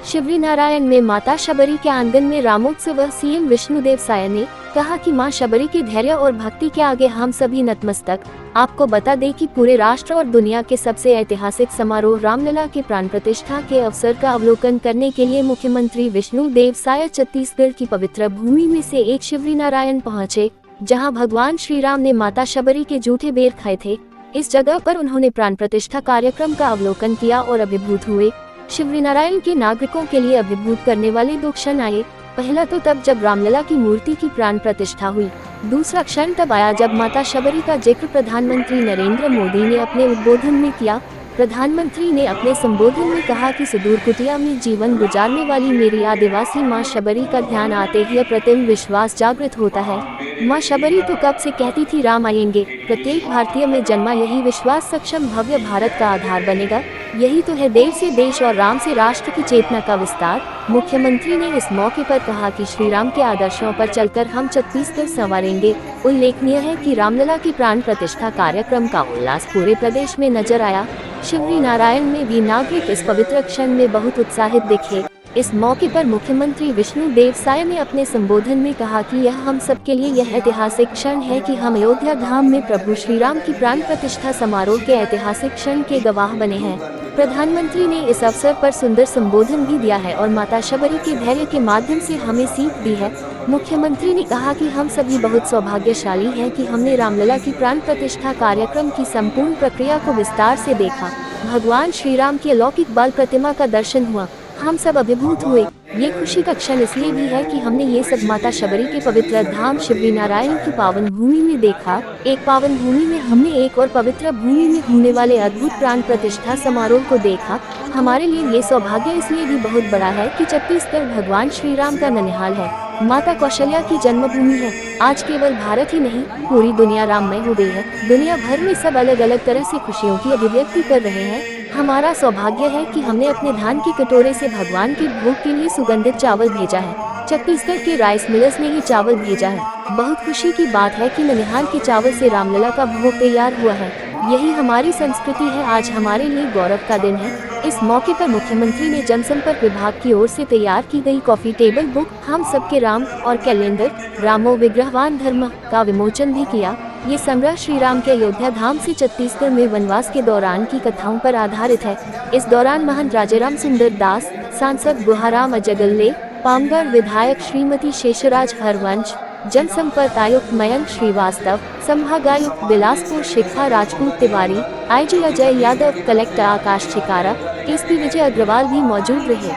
शिवरीनारायण में माता शबरी के आंगन में रामोत्सव। सीएम विष्णुदेव साय ने कहा कि मां शबरी के धैर्य और भक्ति के आगे हम सभी नतमस्तक। आपको बता दें कि पूरे राष्ट्र और दुनिया के सबसे ऐतिहासिक समारोह रामलला के प्राण प्रतिष्ठा के अवसर का अवलोकन करने के लिए मुख्यमंत्री विष्णुदेव साय छत्तीसगढ़ की पवित्र भूमि में से एक शिवरीनारायण पहुंचे, जहां भगवान श्री राम ने माता शबरी के जूठे बेर खाए थे। इस जगह पर उन्होंने प्राण प्रतिष्ठा कार्यक्रम का अवलोकन किया और अभिभूत हुए। शिवरीनारायण के नागरिकों के लिए अभिभूत करने वाले दो क्षण आए। पहला तो तब जब रामलला की मूर्ति की प्राण प्रतिष्ठा हुई। दूसरा क्षण तब आया जब माता शबरी का जिक्र प्रधानमंत्री नरेंद्र मोदी ने अपने उद्बोधन में किया। प्रधानमंत्री ने अपने संबोधन में कहा कि सुदूर कुटिया में जीवन गुजारने वाली मेरी आदिवासी मां शबरी का ध्यान आते ही अप्रतिम विश्वास जागृत होता है। मां शबरी तो कब से कहती थी राम आएंगे। प्रत्येक भारतीय में जन्मा यही विश्वास सक्षम भव्य भारत का आधार बनेगा। यही तो है देव से देश और राम से राष्ट्र की चेतना का विस्तार। मुख्यमंत्री ने इस मौके पर कहा कि श्री राम के आदर्शों पर चलकर हम छत्तीसगढ़ संवारेंगे। उल्लेखनीय है कि रामलला की प्राण प्रतिष्ठा कार्यक्रम का उल्लास पूरे प्रदेश में नजर आया। शिवरीनारायण में भी नागरिक इस पवित्र क्षण में बहुत उत्साहित दिखे। इस मौके पर मुख्यमंत्री विष्णुदेव साय ने अपने संबोधन में कहा कि यह हम सबके लिए यह ऐतिहासिक क्षण है कि हम अयोध्या धाम में प्रभु श्री राम की प्राण प्रतिष्ठा समारोह के ऐतिहासिक क्षण के गवाह बने हैं। प्रधानमंत्री ने इस अवसर पर सुंदर संबोधन भी दिया है और माता शबरी के धैर्य के माध्यम से हमें सीख दी है। मुख्यमंत्री ने कहा कि हम सभी बहुत सौभाग्यशाली हैं कि हमने रामलला की प्राण प्रतिष्ठा कार्यक्रम की संपूर्ण प्रक्रिया को विस्तार से देखा। भगवान श्री राम की अलौकिक बाल प्रतिमा का दर्शन हुआ। हम सब अभिभूत हुए। ये खुशी का क्षण इसलिए भी है कि हमने ये सब माता शबरी के पवित्र धाम शिवरीनारायण की पावन भूमि में देखा। एक पावन भूमि में हमने एक और पवित्र भूमि में होने वाले अद्भुत प्राण प्रतिष्ठा समारोह को देखा। हमारे लिए ये सौभाग्य इसलिए भी बहुत बड़ा है कि छत्तीसगढ़ भगवान श्री राम का ननिहाल है, माता कौशल्या की जन्मभूमि है। आज केवल भारत ही नहीं, पूरी दुनिया राममय हो गई है। दुनिया भर में सब अलग अलग तरह से खुशियों की अभिव्यक्ति कर रहे हैं। हमारा सौभाग्य है कि हमने अपने धान के कटोरे से भगवान के भोग के लिए सुगंधित चावल भेजा है। छत्तीसगढ़ के राइस मिलर्स ने ही चावल भेजा है। बहुत खुशी की बात है कि ननिहाल के चावल से रामलला का भोग तैयार हुआ है। यही हमारी संस्कृति है। आज हमारे लिए गौरव का दिन है। इस मौके पर मुख्यमंत्री ने जनसंपर्क विभाग की ओर से तैयार की गई कॉफी टेबल बुक हम सबके राम और कैलेंडर रामो विग्रहवान धर्म का विमोचन भी किया। ये संग्रह श्री राम के अयोध्या धाम से छत्तीसगढ़ में वनवास के दौरान की कथाओं पर आधारित है। इस दौरान महंत राजाराम सुंदर दास, सांसद गुहाराम अजगल्ले, पामगढ़ विधायक श्रीमती शेषराज हरवंश, जनसंपर्क आयुक्त मयंक श्रीवास्तव, संभागायुक्त बिलासपुर शिखा राजपूत तिवारी, आईजी अजय यादव, कलेक्टर आकाश चिकारा, एसपी विजय अग्रवाल भी मौजूद रहे।